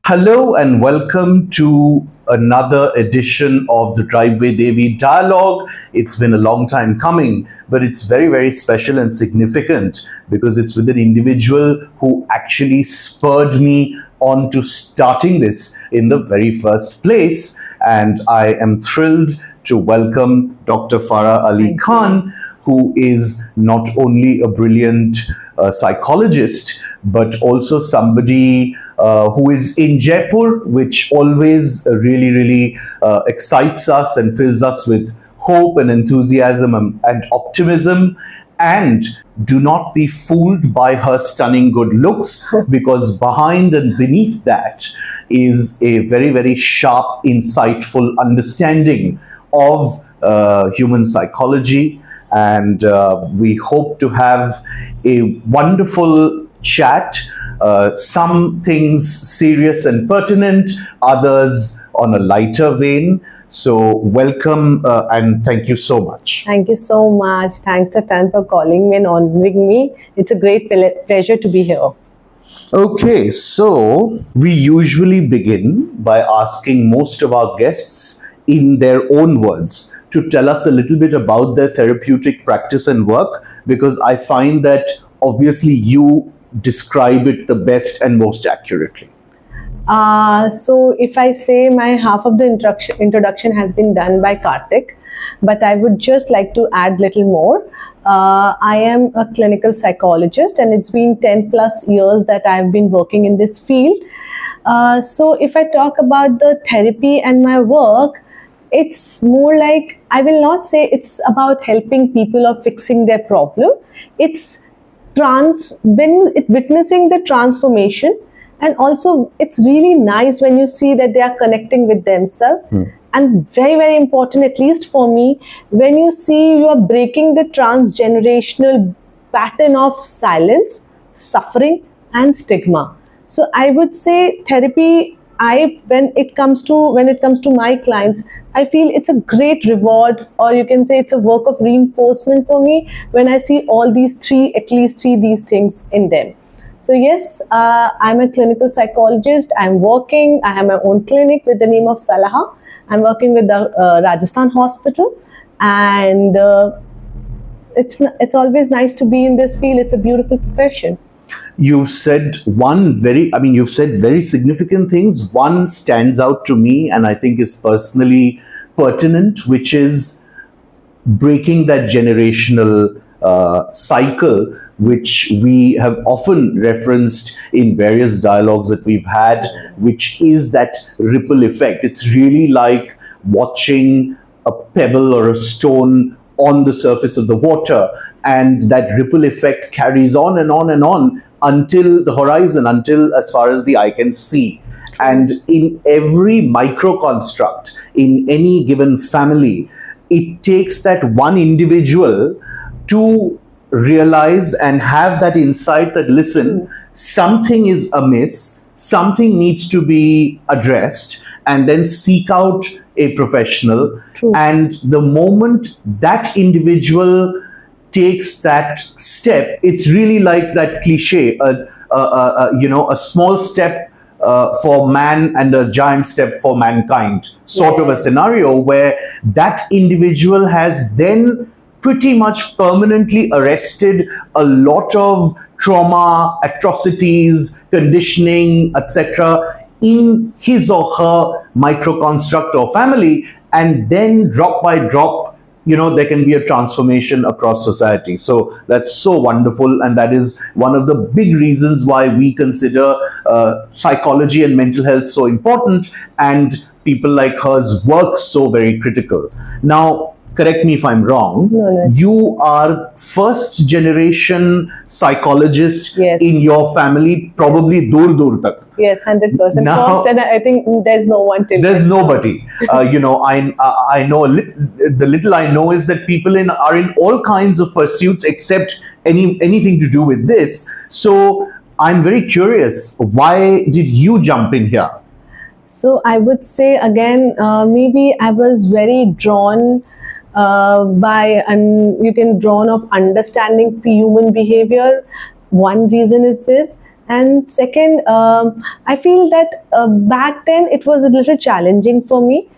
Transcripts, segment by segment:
Hello and welcome to another edition of the Driveway Devi dialogue. It's been a long time coming, but it's very, very special and significant because it's with an individual who actually spurred me on to starting this in the very first place. And I am thrilled to welcome Dr. Farah Ali Khan, who is not only a brilliant psychologist, but also somebody who is in Jaipur, which always really excites us and fills us with hope and enthusiasm and optimism. And do not be fooled by her stunning good looks, because behind and beneath that is a very, very sharp, insightful understanding of human psychology. And we hope to have a wonderful chat. Some things serious and pertinent, others on a lighter vein. So welcome and thank you so much. Thank you so much. Thanks a ton for calling me and honoring me. It's a great pleasure to be here. Okay, so we usually begin by asking most of our guests in their own words to tell us a little bit about their therapeutic practice and work, because I find that obviously you describe it the best and most accurately. So if I say my half of the introduction has been done by Karthik, but I would just like to add little more. I am a clinical psychologist and it's been 10 plus years that I've been working in this field. So if I talk about the therapy and my work, it's more like, I will not say it's about helping people or fixing their problem. It's witnessing the transformation, and also it's really nice when you see that they are connecting with themselves. And very, very important, at least for me, when you see you are breaking the transgenerational pattern of silence, suffering, and stigma. So I would say therapy, when it comes to my clients, I feel it's a great reward, or you can say it's a work of reinforcement for me when I see all these at least three these things in them. So yes, I'm a clinical psychologist. I have my own clinic with the name of Salaha. I'm working with the Rajasthan hospital, and it's always nice to be in this field. It's a beautiful profession. You've said very significant things. One stands out to me and I think is personally pertinent, which is breaking that generational cycle, which we have often referenced in various dialogues that we've had, which is that ripple effect. It's really like watching a pebble or a stone on the surface of the water, and that ripple effect carries on and on and on until the horizon, until as far as the eye can see. And in every micro construct, in any given family, it takes that one individual to realize and have that insight that, listen, something is amiss, something needs to be addressed, and then seek out a professional. True. And the moment that individual takes that step, it's really like that cliche, a small step for man and a giant step for mankind, sort of a scenario where that individual has then pretty much permanently arrested a lot of trauma, atrocities, conditioning, etc. in his or her microconstruct or family, and then drop by drop, there can be a transformation across society. So that's so wonderful, and that is one of the big reasons why we consider psychology and mental health so important, and people like hers work so very critical. Now, correct me if I'm wrong. No. You are first generation psychologist in your family, probably dur tak. Yes, 100%. First, and I think there's no one till. There's nobody. I know the little I know is that people are in all kinds of pursuits except anything to do with this. So I'm very curious. Why did you jump in here? So I would say again, maybe I was very drawn drawn of understanding human behavior. One reason is this. And second, I feel that back then it was a little challenging for me,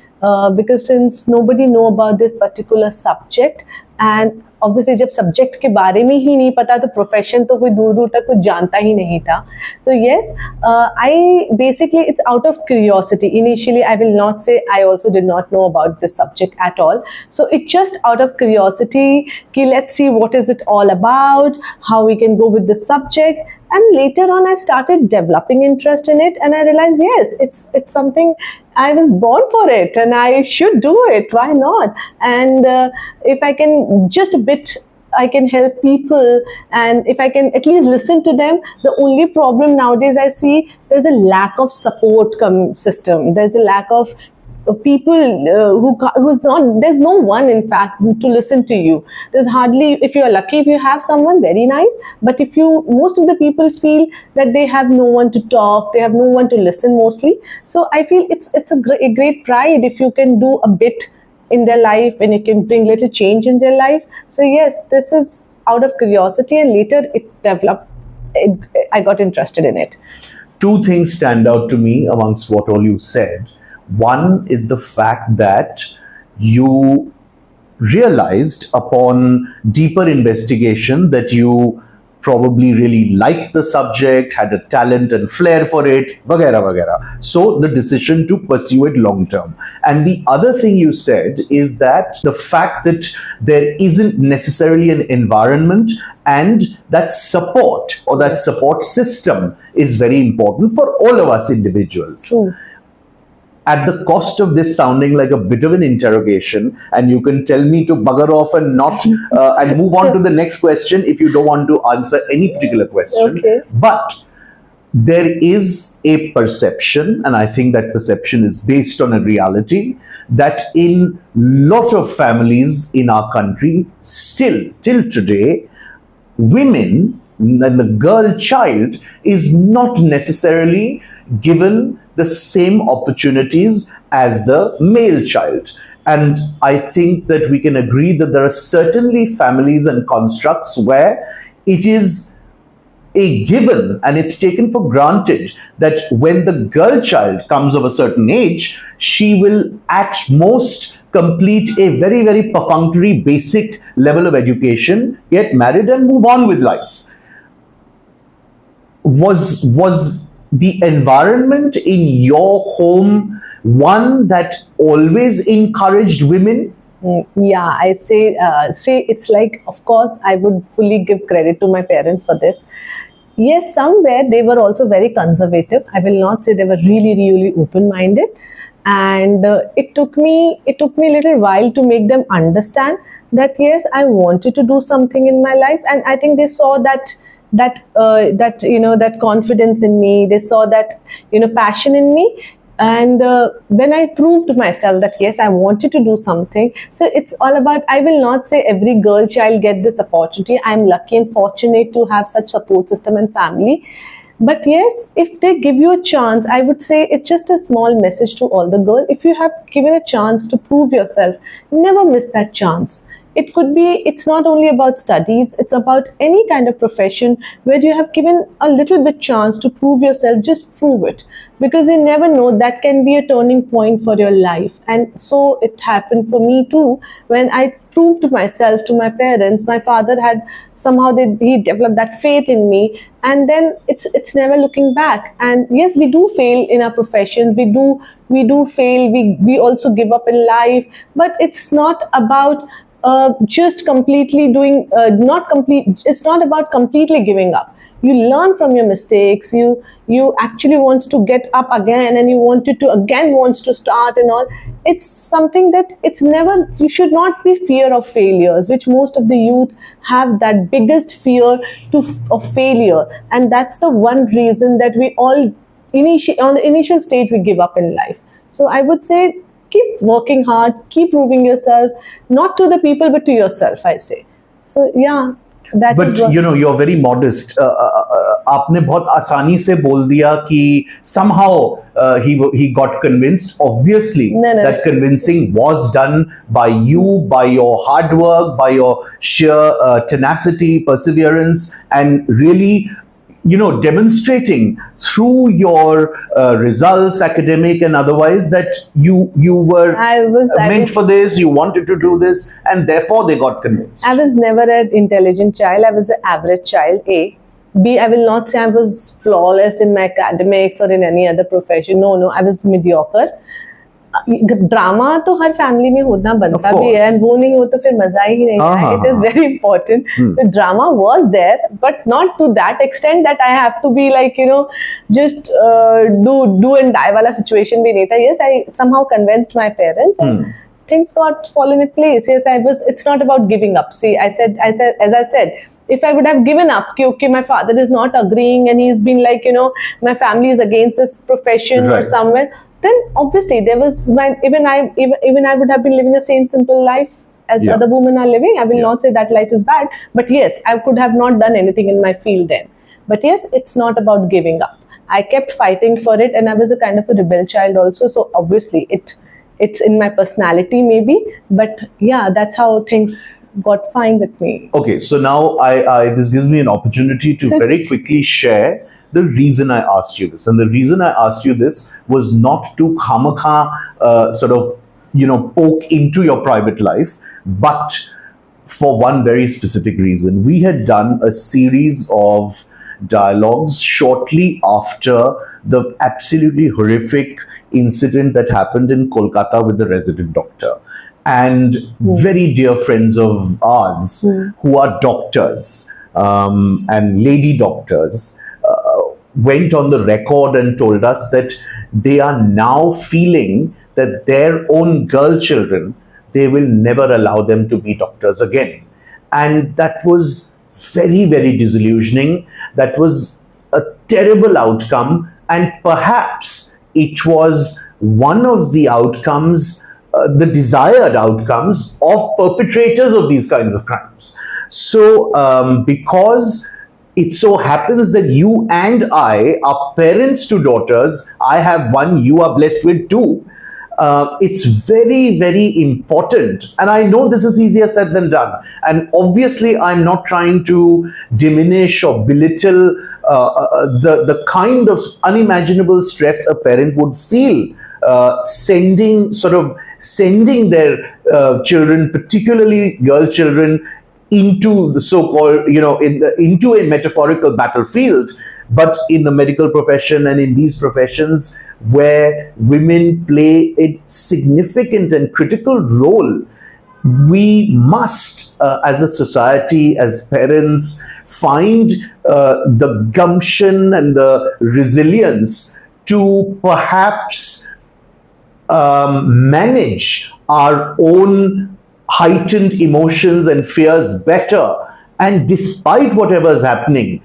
because since nobody know about this particular subject, and obviously जब subject के बारे में ही नहीं पता तो profession तो कोई दूर दूर तक कुछ जानता ही नहीं था. तो yes, I basically, it's out of curiosity. Initially, I will not say I also did not know about this subject at all. So it's just out of curiosity कि let's see what is it all about, how we can go with the subject. And later on, I started developing interest in it, and I realized, yes, it's something I was born for it, and I should do it. Why not? And if I can just a bit, I can help people, and if I can at least listen to them. The only problem nowadays I see, there's a lack of support system. There's a lack of people who's not, there's no one in fact to listen to you. There's hardly, if you're lucky, if you have someone, very nice, but if you, most of the people feel that they have no one to talk, they have no one to listen mostly. So I feel it's a great pride if you can do a bit in their life and you can bring little change in their life. So yes, this is out of curiosity, and later it developed, I got interested in it. Two things stand out to me amongst what all you said. One is the fact that you realized upon deeper investigation that you probably really liked the subject, had a talent and flair for it, vagera vagera. So the decision to pursue it long term. And the other thing you said is that the fact that there isn't necessarily an environment, and that support or that support system is very important for all of us individuals. At the cost of this sounding like a bit of an interrogation, and you can tell me to bugger off and not and move on to the next question if you don't want to answer any particular question. Okay. But there is a perception, and I think that perception is based on a reality, that in lot of families in our country, still till today, women and the girl child is not necessarily given the same opportunities as the male child. And I think that we can agree that there are certainly families and constructs where it is a given and it's taken for granted that when the girl child comes of a certain age, she will at most complete a very, very perfunctory basic level of education, get married and move on with life. Was the environment in your home one that always encouraged women? Yeah, I say it's like, of course, I would fully give credit to my parents for this. Yes, somewhere they were also very conservative. I will not say they were really, really open-minded. And it took me a little while to make them understand that yes, I wanted to do something in my life, and I think they saw that confidence in me. They saw that passion in me. And when I proved myself that yes, I wanted to do something, so it's all about, I will not say every girl child get this opportunity. I'm lucky and fortunate to have such support system and family. But yes, if they give you a chance, I would say it's just a small message to all the girls. If you have given a chance to prove yourself, never miss that chance. It could be, it's not only about studies, it's about any kind of profession where you have given a little bit chance to prove yourself, just prove it. Because you never know, that can be a turning point for your life. And so it happened for me too. When I proved myself to my parents, my father had somehow, he developed that faith in me. And then it's never looking back. And yes, we do fail in our profession. We do fail. We also give up in life. But it's not about just completely doing, it's not about completely giving up. You learn from your mistakes. You actually want to get up again, and you wants to start and all. It's something that you should not be fear of failures, which most of the youth have, that biggest fear of failure. And that's the one reason that we all, on the initial stage, we give up in life. So I would say, keep working hard, keep proving yourself, not to the people, but to yourself, I say. So yeah. But you're very modest. आपने बहुत आसानी से बोल दिया कि somehow he got convinced. Obviously, that convincing was done by you, by your hard work, by your sheer tenacity, perseverance, and really demonstrating through your results, academic and otherwise, that you were meant for this, you wanted to do this, and therefore they got convinced. I was never an intelligent child. I was an average child, A. B, I will not say I was flawless in my academics or in any other profession. No, I was mediocre. Drama तो हर family में होना बनता भी है, and वो नहीं हो तो फिर मजा ही नहीं है. It is very important. The drama was there, but not to that extent that I have to be like just do and die वाला सिचुएशन भी नहीं था. Yes, I somehow convinced my parents and things got fallen in place. Yes, it's not about giving up. See, as I said, if I would have given up, okay, my father is not agreeing and he's been like, my family is against this profession or somewhere, then obviously there was even I would have been living the same simple life as other women are living. I will not say that life is bad, but yes, I could have not done anything in my field then. But yes, it's not about giving up. I kept fighting for it, and I was a kind of a rebel child also. So obviously it's in my personality maybe, but yeah, that's how things got fine with me. Okay, so now this gives me an opportunity to very quickly share the reason I asked you this. And the reason I asked you this was not to sort of, poke into your private life, but for one very specific reason. We had done a series of dialogues shortly after the absolutely horrific incident that happened in Kolkata with the resident doctor. And very dear friends of ours who are doctors and lady doctors went on the record and told us that they are now feeling that their own girl children, they will never allow them to be doctors again. And that was very, very disillusioning. That was a terrible outcome, and perhaps it was one of the outcomes, the desired outcomes of perpetrators of these kinds of crimes. So because it so happens that you and I are parents to daughters, I have one, you are blessed with two. It's very, very important. And I know this is easier said than done. And obviously, I'm not trying to diminish or belittle the kind of unimaginable stress a parent would feel sending their children, particularly girl children, into the so-called, into a metaphorical battlefield. But in the medical profession and in these professions where women play a significant and critical role, we must, as a society, as parents, find the gumption and the resilience to perhaps manage our own heightened emotions and fears better, and despite whatever is happening,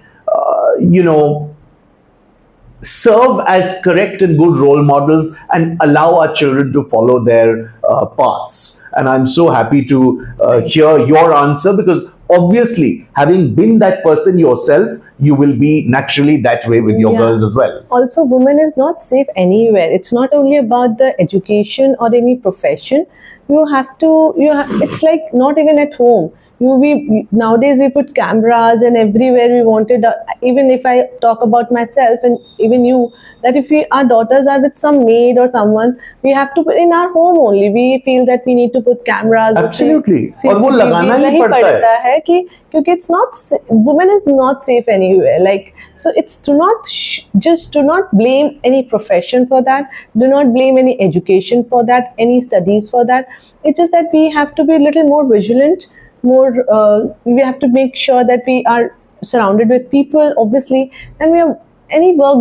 serve as correct and good role models and allow our children to follow their paths. And I'm so happy to hear your answer, because obviously, having been that person yourself, you will be naturally that way with your girls as well. Also, women is not safe anywhere. It's not only about the education or any profession. It's like not even at home. Nowadays we put cameras and everywhere we wanted. Even if I talk about myself and even you, that if our daughters are with some maid or someone, we have to put in our home only. We feel that we need to put cameras. Absolutely. और वो लगाना ही पड़ता है कि क्योंकि it's not, women is not safe anywhere. Like, so it's do not blame any profession for that. Do not blame any education for that, any studies for that. It's just that we have to be a little more vigilant. We have to make sure that we are surrounded with people, obviously, and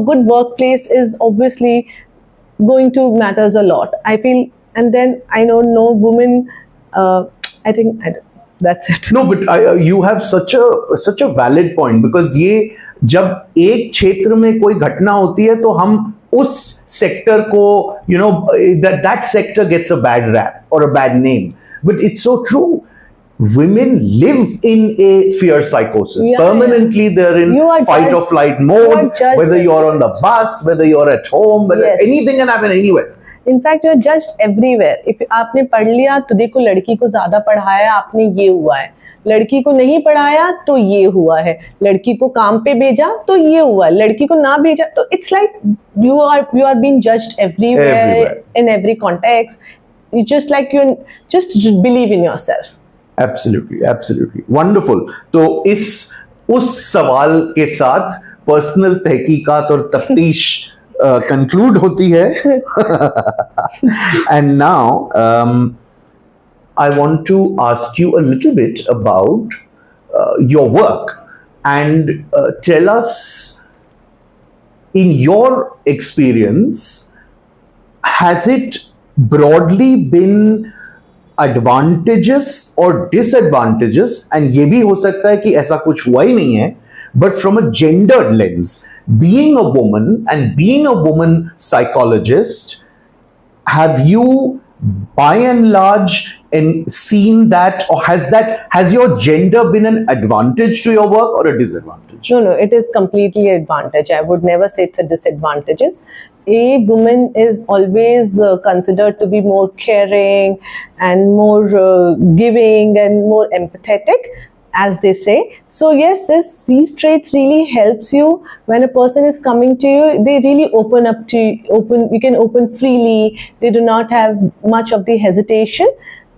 good workplace is obviously going to matters a lot, I feel. And then I know no woman, that's it. No, but you have such a valid point, because ये जब एक क्षेत्र में कोई घटना होती है तो हम उस सेक्टर को, that sector gets a bad rap or a bad name, but it's so true. Women live in a fear psychosis. Permanently, they're in fight or flight mode, whether you're on the bus, whether you're at home, whether anything can happen anywhere. In fact you are judged everywhere. If आपने पढ़ लिया तो देखो लड़की को ज्यादा पढ़ाया आपने, ये हुआ है. लड़की को नहीं पढ़ाया तो ये हुआ है. लड़की को काम पे भेजा तो ये हुआ है. लड़की को ना भेजा तो it's like you are being judged everywhere. In every context. You just believe in yourself. Absolutely. Wonderful. तो उस सवाल के साथ पर्सनल तहकीकात और तफ्तीश conclude होती है. And now I want to ask you a little bit about your work and tell us, in your experience, has it broadly been advantages or disadvantages, and ये भी हो सकता है कि ऐसा कुछ हुआ ही नहीं है, but from a gendered lens, being a woman and being a woman psychologist, have you by and large seen that, or has your gender been an advantage to your work or a disadvantage? No, it is completely advantage. I would never say it's a disadvantage. A woman is always considered to be more caring and more giving and more empathetic, as they say. So yes, these traits really helps you when a person is coming to you. They really open up to you. You can open freely. They do not have much of the hesitation,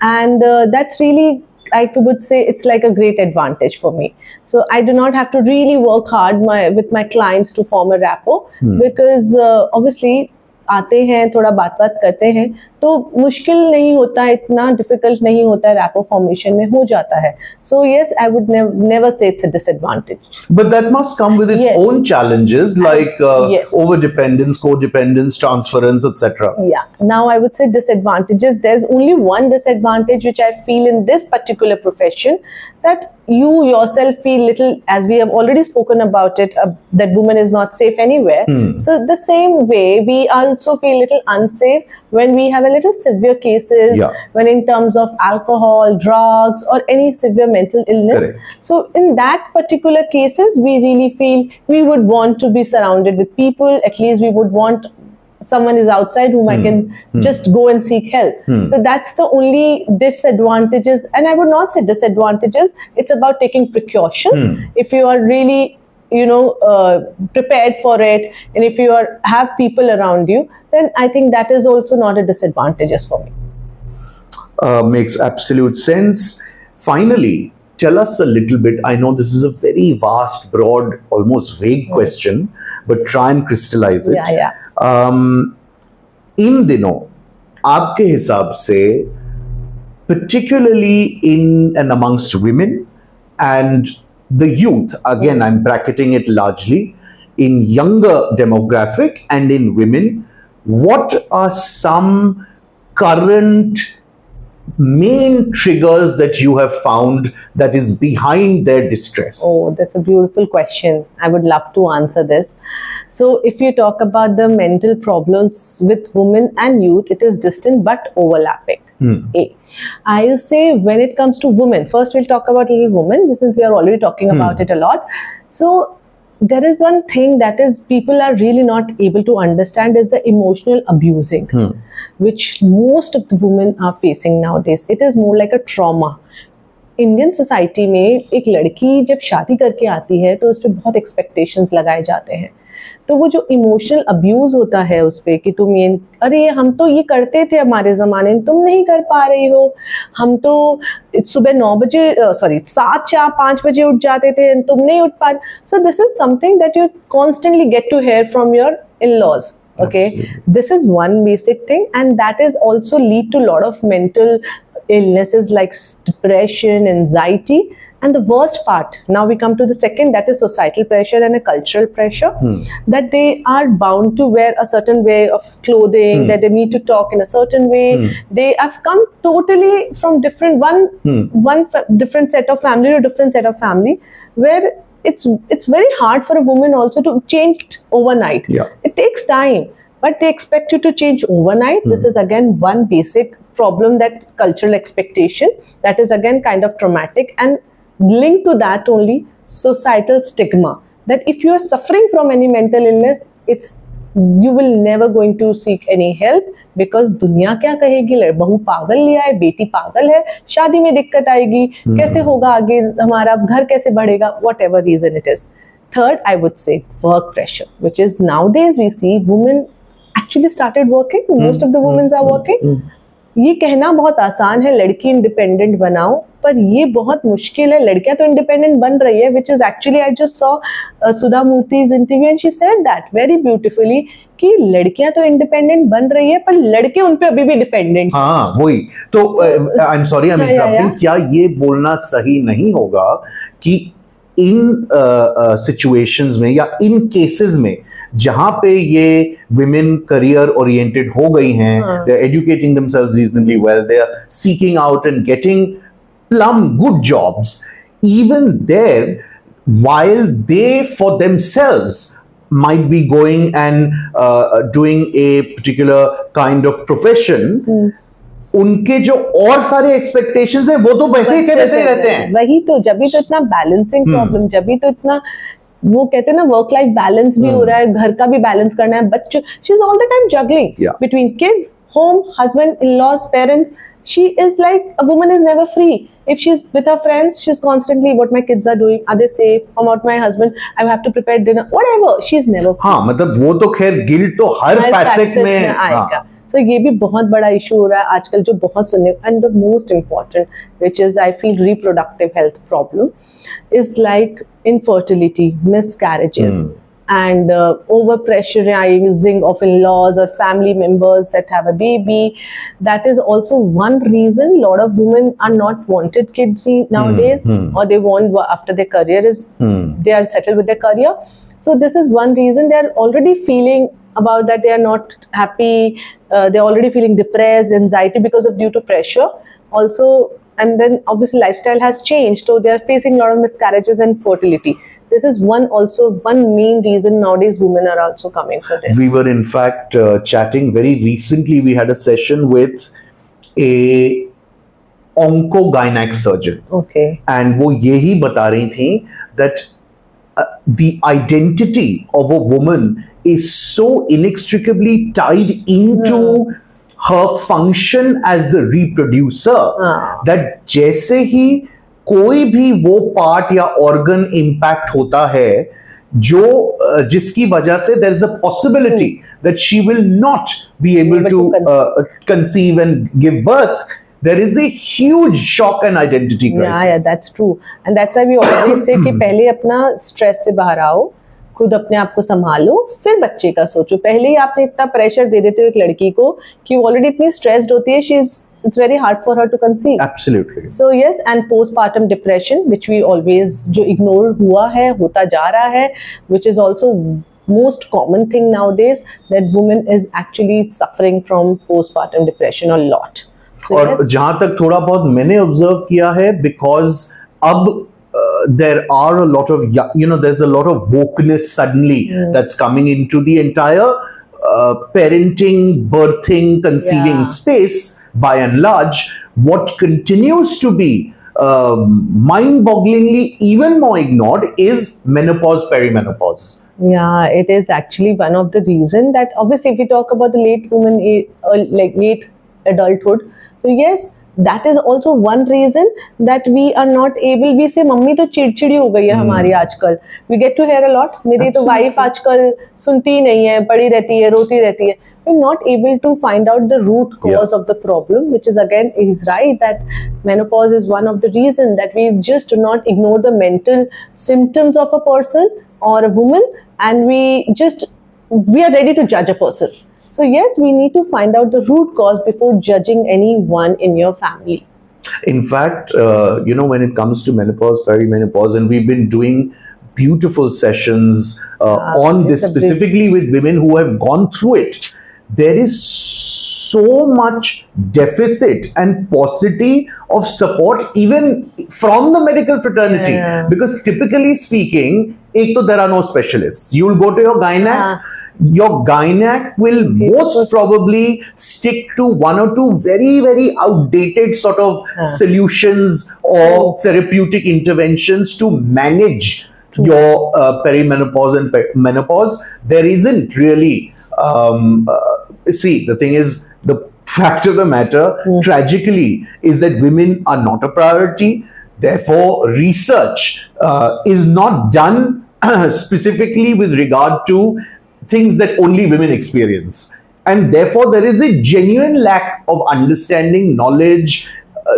and that's really, I would say, it's like a great advantage for me. So I do not have to really work hard with my clients to form a rapport, because obviously आते हैं, थोड़ा बात करते हैं, तो मुश्किल नहीं होता है, इतना डिफिकल्ट नहीं होता है, रैपो फॉर्मेशन में हो जाता है. So yes, I would never say it's a disadvantage. But that must come with its own challenges, like overdependence, codependence, transference, etc. Yeah. Now I would say disadvantages. There's only one disadvantage which I feel in this particular profession, that you yourself feel little, as we have already spoken about it, that woman is not safe anywhere. So the same way, we also feel little unsafe when we have a little severe cases, when in terms of alcohol, drugs, or any severe mental illness. Correct. So in that particular cases, we really feel we would want to be surrounded with people. At least we would want someone is outside whom I can just go and seek help. So that's the only disadvantages, and I would not say disadvantages. It's about taking precautions. If you are really, prepared for it, and if you have people around you, then I think that is also not a disadvantage for me. Makes absolute sense. Finally, tell us a little bit. I know this is a very vast, broad, almost vague question, but try and crystallize it. इन दिनों आपके हिसाब से, particularly in and amongst women and the youth, again I'm bracketing it largely, in younger demographic and in women, what are some current main triggers that you have found that is behind their distress? Oh, that's a beautiful question. I would love to answer this. So if you talk about the mental problems with women and youth, it is distant but overlapping. I'll say when it comes to women, first we'll talk about little women, since we are already talking about it a lot. So there is one thing that is people are really not able to understand, is the emotional abusing, which most of the women are facing nowadays. It is more like a trauma. Indian society में एक लड़की जब शादी करके आती है तो उस पर बहुत एक्सपेक्टेशंस लगाए जाते हैं. तो वो जो इमोशनल अब्यूज होता है उस पर कि तुम ये, अरे हम तो ये करते थे हमारे ज़माने में, तुम नहीं कर पा रही हो, हम तो सुबह 9 बजे 7 या 5 बजे उठ जाते थे, तुम नहीं उठ पा रहे. So this is something that you constantly get to hear from your in-laws. Okay, this is one basic thing, and that is also lead to a lot of mental illnesses like depression, anxiety, and the worst part, now we come to the second, that is societal pressure and a cultural pressure, that they are bound to wear a certain way of clothing, that they need to talk in a certain way. They have come totally from different one different set of family to different set of family, where it's very hard for a woman also to change overnight. It takes time, but they expect you to change overnight. This is again one basic problem, that cultural expectation, that is again kind of traumatic, and linked to that only societal stigma, that if you are suffering from any mental illness, it's you will never going to seek any help because दुनिया क्या कहेगी, बहू पागल लिया है, बेटी पागल है, शादी में दिक्कत आएगी, कैसे होगा आगे हमारा घर, कैसे बढ़ेगा, whatever reason it is. Third, I would say work pressure, which is nowadays we see women actually started working. Most of the women are working. ये कहना बहुत आसान है, लड़की इंडिपेंडेंट बनाओ, पर ये बहुत मुश्किल है. लड़कियां तो इंडिपेंडेंट बन रही है, which is actually I just saw Sudha Murthy's interview and she said that very beautifully कि लड़कियां तो इंडिपेंडेंट बन रही है पर लड़के उन पे अभी भी डिपेंडेंट. हाँ वही तो I am sorry I am interrupting. क्या ये बोलना सही नहीं होगा कि इन सिचुएशंस में या इन केसेस में जहां पे ये विमेन करियर ओरिएंटेड हो गई हैं, they are educating themselves reasonably well, they are seeking out and getting plum good jobs, even there, while they for themselves might be going and doing a particular kind of profession, उनके जो और सारे expectations हैं वो तो वैसे ही रहते हैं. वही तो, जब भी तो इतना बैलेंसिंग प्रॉब्लम, जब भी तो इतना वो कहते हैं ना वर्क लाइफ बैलेंस भी हो रहा है, घर का भी बैलेंस करना है, बच्चों, she is all the time juggling between kids, home, husband, in-laws, parents. She is like, a woman is never free. If she's with her friends, she's constantly, what my kids are doing, are they safe, or about my husband, I have to prepare dinner, whatever, she's never free. हाँ मतलब वो तो खैर guilt तो हर facet में आएगा. So ये भी बहुत बड़ा इशू हो रहा है आजकल जो बहुत सुनने. And the most important, which is I feel reproductive health problem, is like infertility, miscarriages. And overpressurizing of in-laws or family members that have a baby. That is also one reason a lot of women are not wanted kids nowadays, or they want after their career is they are settled with their career. So this is one reason. They are already feeling about that they are not happy. They are already feeling depressed, anxiety because of due to pressure also. And then obviously lifestyle has changed, so they are facing a lot of miscarriages and fertility. This is one main reason nowadays women are also coming for this. We were in fact chatting very recently. We had a session with a onco-gynec surgeon. Okay. And वो यही बता रही थी that the identity of a woman is so inextricably tied into her function as the reproducer that जैसे ही कोई भी वो part या ऑर्गन इंपैक्ट होता है जो जिसकी वजह से there is a possibility that she will not be able to conceive and give birth, there is a huge shock and identity crisis. Yeah, that's true. And that's why we always say कि पहले अपना stress से बाहर आओ, खुद अपने आप को संभालो, फिर बच्चे का सोचो. पहले ही आपने इतना प्रेशर दे देते हो एक लड़की को कि वो ऑलरेडी इतनी स्ट्रेस्ड होती है, it's very hard for her to conceive. Absolutely. So yes, and postpartum depression, which we always जो ignore हुआ है, होता जा रहा है, which is also most common thing nowadays, that woman is actually suffering from postpartum depression a lot. So और yes, जहां तक थोड़ा बहुत मैंने ऑब्जर्व किया है, because अब there are a lot of, there's a lot of wokeness suddenly that's coming into the entire parenting, birthing, conceiving space by and large. What continues to be mind-bogglingly even more ignored is menopause, perimenopause. Yeah, it is actually one of the reason that obviously if we talk about the late woman, like late adulthood, so yes, that is also one reason that we are not able. We say mummy तो चिड़चिड़ी हो गई है हमारी आजकल. We get to hear a lot. मेरी तो wife आजकल सुनती ही नहीं है, पड़ी रहती है, रोती रहती है. We're not able to find out the root cause of the problem, which is again, he's right that menopause is one of the reasons that we just do not ignore the mental symptoms of a person or a woman, and we are ready to judge a person. So yes, we need to find out the root cause before judging anyone in your family. In fact, when it comes to menopause, perimenopause, and we've been doing beautiful sessions on this specifically with women who have gone through it, there is so much deficit and paucity of support even from the medical fraternity. Because typically speaking, there are no specialists. You will go to your gynec. Your gynec will most probably stick to one or two very, very outdated sort of solutions or therapeutic interventions to manage your perimenopause and menopause. There isn't really See, the thing is, the fact of the matter, tragically, is that women are not a priority. Therefore, research is not done specifically with regard to things that only women experience. And therefore, there is a genuine lack of understanding, knowledge,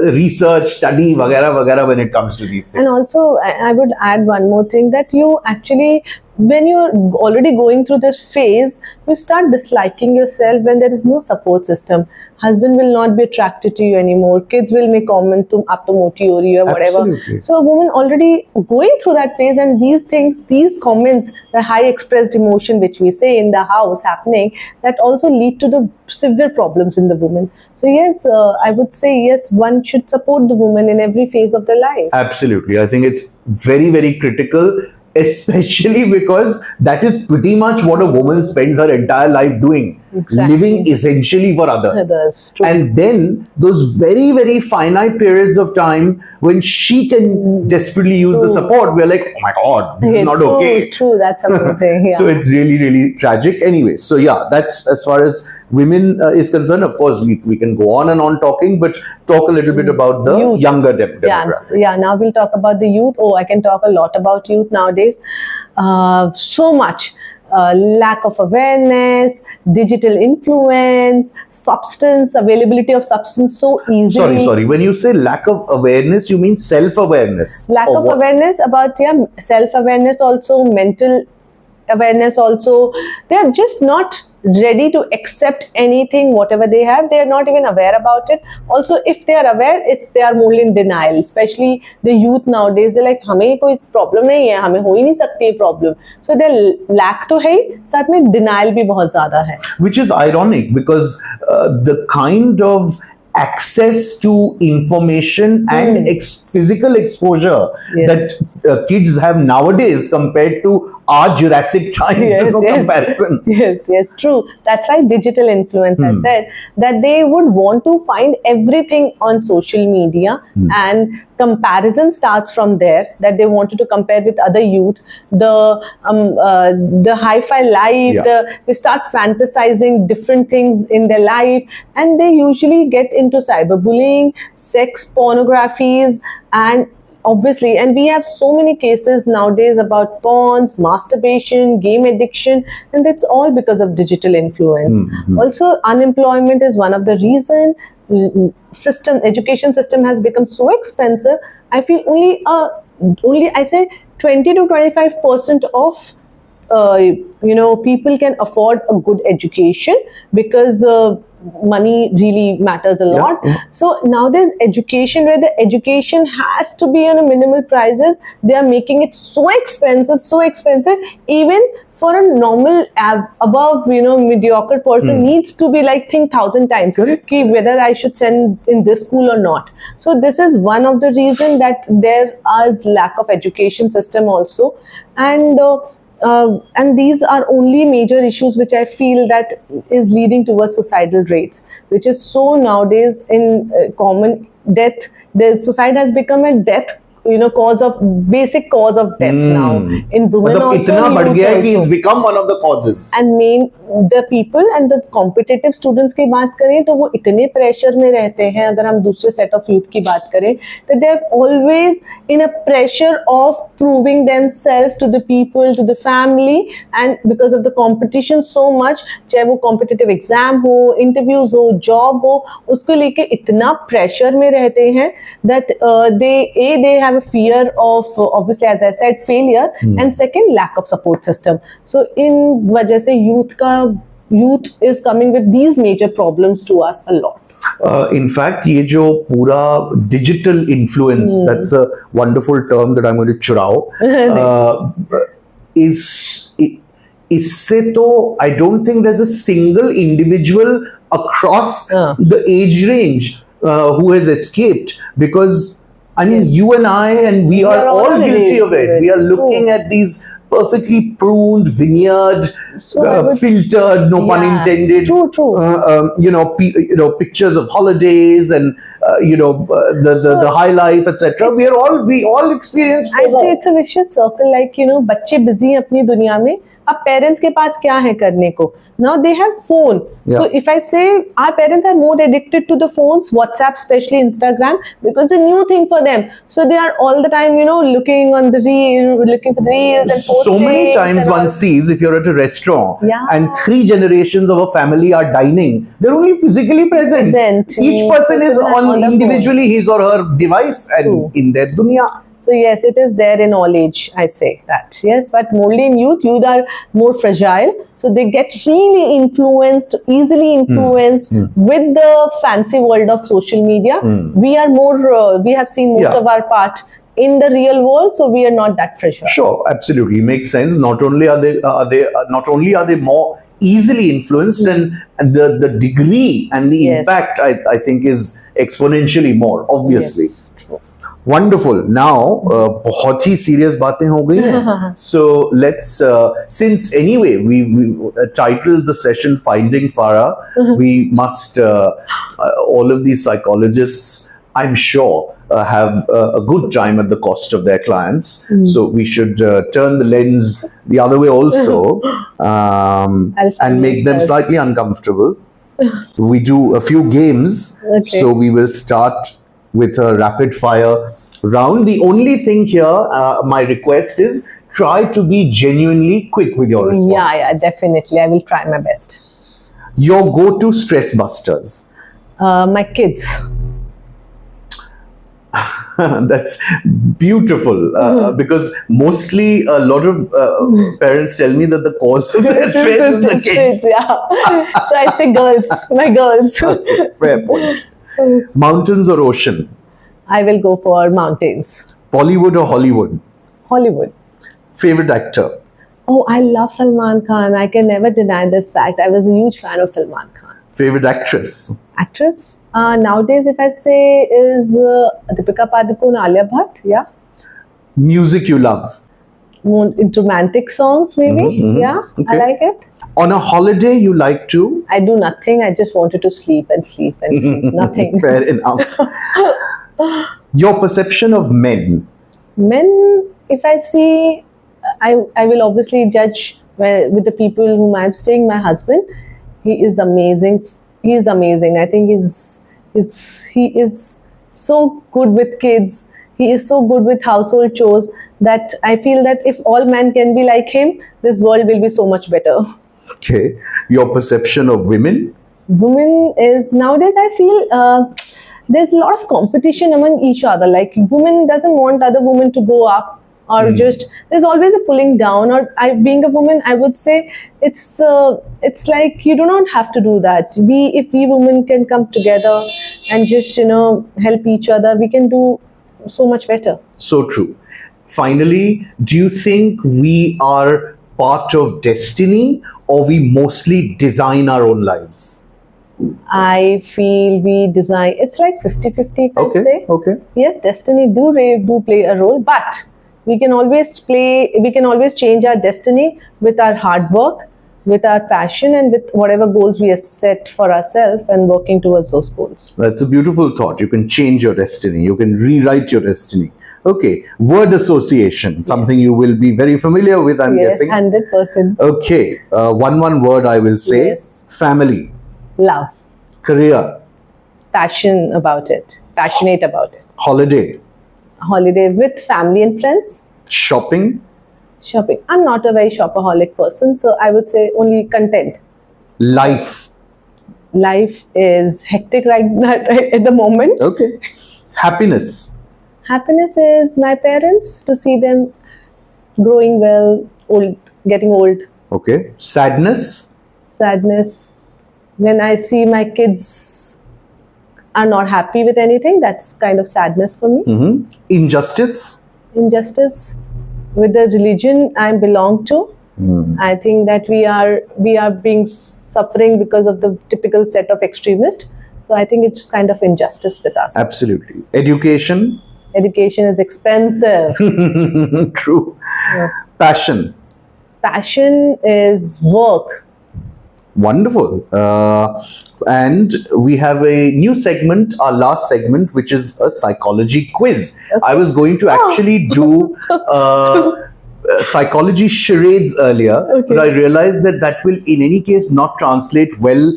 research, study, vagara, vagara when it comes to these things. And also, I would add one more thing, that you actually, when you're already going through this phase, you start disliking yourself when there is no support system. Husband will not be attracted to you anymore. Kids will make comment, "Tum ab to moti ho rahi hai," whatever. Absolutely. So a woman already going through that phase, and these things, these comments, the high expressed emotion which we say in the house happening, that also lead to the severe problems in the woman. So yes, I would say yes, one should support the woman in every phase of their life. Absolutely. I think it's very, very critical, especially because that is pretty much what a woman spends her entire life doing. Exactly. Living essentially for others. True. And then those very, very finite periods of time when she can desperately use the support, we're like, oh my God, this is not okay. True, that's amazing. Yeah. So it's really, really tragic. Anyway, so yeah, that's as far as women is concerned. Of course, we can go on and on talking, but talk a little bit about the Youth. younger demographic. Yeah, now we'll talk about the youth. Oh, I can talk a lot about youth nowadays. So much. Lack of awareness, digital influence, substance, availability of substance so easily. Sorry. When you say lack of awareness, you mean self-awareness? Lack of awareness about, self-awareness also, mental awareness also. They are just not ready to accept anything, whatever they have. They are not even aware about it. Also, if they are aware, they are more in denial. Especially the youth nowadays, they're like, हमें कोई problem नहीं है, हमें हो ही नहीं सकती ये problem. So their lack तो है, साथ में denial भी बहुत ज़्यादा है. Which is ironic because the kind of access to information and physical exposure that kids have nowadays compared to our Jurassic times, there's no comparison. Yes, true. That's why digital influence, I said, that they would want to find everything on social media, and comparison starts from there, that they wanted to compare with other youth, the hi-fi life, they start fantasizing different things in their life, and they usually get into cyberbullying, sex pornographies, and obviously, and we have so many cases nowadays about porns, masturbation, game addiction, and that's all because of digital influence. Also, unemployment is one of the reasons. Education system has become so expensive. I feel only I say 20 to 25% of people can afford a good education, because money really matters a lot. So now there's education where the education has to be on a minimal prices. They are making it so expensive, even for a normal above mediocre person needs to be like think 1,000 times whether I should send in this school or not. So this is one of the reason that there is lack of education system also, and these are only major issues which I feel that is leading towards suicidal rates, which is so nowadays in common death. The suicide has become a death, basic cause of death now in women also. इतना बढ़ गया है कि it's become one of the causes. And the people and the competitive students की बात करें तो वो इतने प्रेशर में रहते हैं. अगर हम दूसरे set of youth की बात करें तो they are always in a pressure of proving themselves to the people, to the family, and because of the competition so much, चाहे वो competitive exam हो, interviews हो, job हो, उसको लेके इतना pressure में रहते हैं that they have a fear of, obviously as I said, failure, and second, lack of support system. So in वजह से youth is coming with these major problems to us a lot. In fact, ये जो पूरा digital influence, that's a wonderful term that I'm going to churao, इससे तो I don't think there's a single individual across the age range who has escaped, because I mean, you and I, and we are all guilty of it. We are looking at these perfectly pruned, veneered, filtered, no pun intended. Pictures of holidays and the high life, etc. We all experience. I say it's a vicious circle. Like बच्चे busy हैं अपनी दुनिया में, अब parents के पास क्या है करने को? Now they have phone. Yeah. So if I say our parents are more addicted to the phones, WhatsApp, especially Instagram, because it's a new thing for them. So they are all the time, looking on the looking for the reels and So many postings times and one all. sees, if you're at a restaurant Yeah. and 3 generations of a family are dining, they're only physically present. Present. Each person is on the individually his or her device and True. in their dunya. So yes, it is there in all age, I say that. Yes, but mostly in youth are more fragile. So they get really influenced, easily influenced with the fancy world of social media. We are more, we have seen most Yeah. of our part in the real world, so we are not that fragile. Sure, absolutely makes sense. Not only are they more easily influenced, and the degree and the Yes. impact I think is exponentially more, obviously. Yes, true. Wonderful. Now, बहुत ही serious बातें हो गई हैं. So let's, since anyway we titled the session "Finding Farah," we must all of these psychologists, I'm sure, have a good time at the cost of their clients. So we should turn the lens the other way also, and make them slightly uncomfortable. So we do a few games. Okay. So we will start with a rapid fire round. The only thing here, my request is try to be genuinely quick with your responses. Yeah, definitely. I will try my best. Your go-to stress busters. My kids. That's beautiful, because mostly a lot of parents tell me that the cause of their stress is the kids. Yeah. So I say girls, my girls. Okay, fair point. Mountains or ocean? I will go for mountains. Bollywood or Hollywood? Hollywood. Favorite actor? Oh, I love Salman Khan. I can never deny this fact. I was a huge fan of Salman Khan. Favorite actress? Actress? Nowadays, if I say, is Deepika Padukone, Alia Bhatt. Yeah. Music you love? More into romantic songs, maybe. Yeah. Okay. I like it. On a holiday you like to? I do nothing. I just wanted to sleep and sleep and sleep. Nothing. Fair enough. Your perception of men? Men, if I see, I will obviously judge with the people whom I'm staying. My husband, he is amazing. He is amazing. I think he is so good with kids. He is so good with household chores that I feel that if all men can be like him, this world will be so much better. Okay. Your perception of women? Women is, nowadays I feel there's a lot of competition among each other. Like, women doesn't want other women to go up, or just, there's always a pulling down. Or being a woman, I would say it's like you do not have to do that. If we women can come together and just help each other, we can do so much better. So true. Finally, do you think we are part of destiny, or we mostly design our own lives? I feel we design, it's like 50-50, if I say. Okay. Yes, destiny do play a role, but we can always change our destiny with our hard work, with our passion, and with whatever goals we have set for ourselves and working towards those goals. That's a beautiful thought. You can change your destiny. You can rewrite your destiny. Okay. Word association, something you will be very familiar with, I'm guessing. 100%. Okay. One word I will say. Yes. Family. Love. Career. Passionate about it. Holiday. Holiday with family and friends. Shopping. Shopping. I'm not a very shopaholic person, so I would say only content. Life. Life is hectic right at the moment. Okay. Happiness. Happiness is my parents, to see them growing well, getting old. Okay. Sadness. Sadness, when I see my kids are not happy with anything, that's kind of sadness for me. Injustice. Injustice with the religion I belong to. I think that we are being suffering because of the typical set of extremists. So I think it's kind of injustice with us. Absolutely. Education. Education is expensive. True. Yeah. Passion. Passion is work. Wonderful. And we have a new segment, our last segment, which is a psychology quiz. Okay. I was going to actually do psychology charades earlier, but I realized that that will in any case not translate well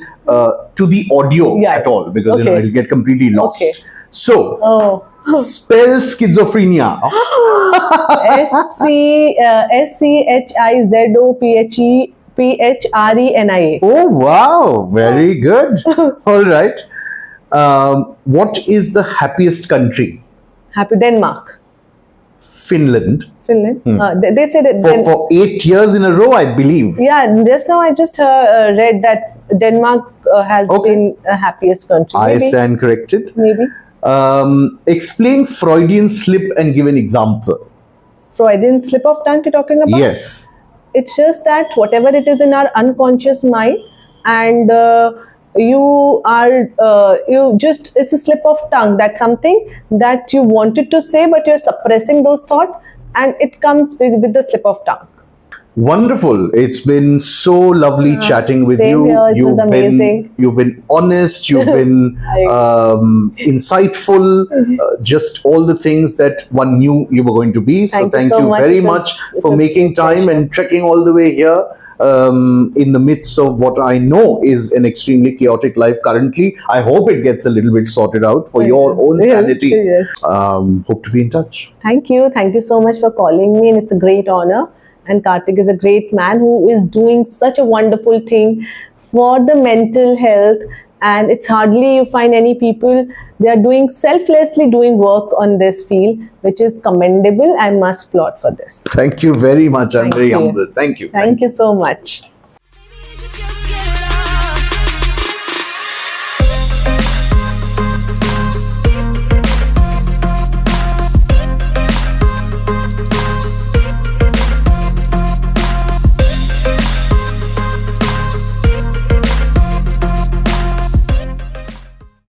to the audio at all, because it'll get completely lost. So spell schizophrenia. SCHIZOPHRENIA. Oh wow, very good. All right. What is the happiest country? Happy Denmark. Finland. Finland. They say that for 8 years in a row, I believe. Yeah, just now I just read that Denmark has been the happiest country. I stand corrected. Maybe. Explain Freudian slip and give an example. Freudian slip of tongue you're talking about? Yes. It's just that whatever it is in our unconscious mind, and it's a slip of tongue. That's something that you wanted to say, but you're suppressing those thoughts, and it comes with the slip of tongue. Wonderful. It's been so lovely chatting with you. Here. It was amazing. You've been honest. You've been insightful. Just all the things that one knew you were going to be. So thank you very much for making time and trekking all the way here in the midst of what I know is an extremely chaotic life currently. I hope it gets a little bit sorted out for your own sanity. Yes. Hope to be in touch. Thank you. Thank you so much for calling me, and it's a great honor. And Karthik is a great man who is doing such a wonderful thing for the mental health. And it's hardly you find any people, they are doing selflessly doing work on this field, which is commendable. I must applaud for this. Thank you very much. I'm very humbled. Thank you. Thank you so much.